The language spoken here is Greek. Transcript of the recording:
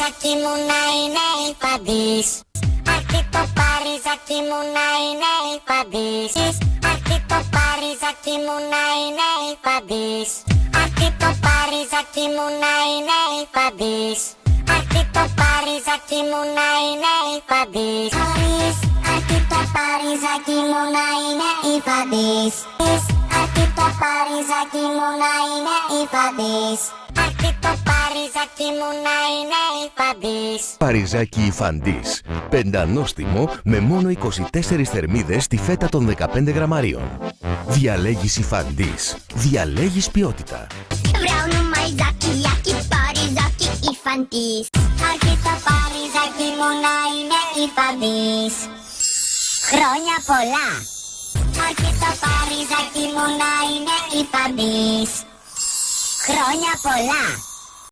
παριζάκι μου να είναι υφαντής. Αρκεί το παριζάκι μου να είναι υφαντής. Αρκεί το παριζάκι μου να είναι υφαντής. Αρκεί το παριζάκι μου να είναι υφαντής. Αρκεί το παριζάκι μου να είναι υφαντής. Αρκεί το παριζάκι μου να είναι υφαντής. Αρκεί το παριζάκι μου να είναι υφαντής. Αρκεί το παριζάκι μου να είναι υφαντής. Παριζάκι υφαντής. Πεντανόστιμο με μόνο 24 θερμίδες στη φέτα των 15 γραμμαρίων. Διαλέγεις υφαντής. Διαλέγεις ποιότητα. Vreau numai zachiaki, parizaki υφαντής. Αρκεί το παριζάκι μου να είναι υφαντής. Χρόνια πολλά. Αρκεί το παριζάκι μου να είναι υφαντής. Χρόνια πολλά.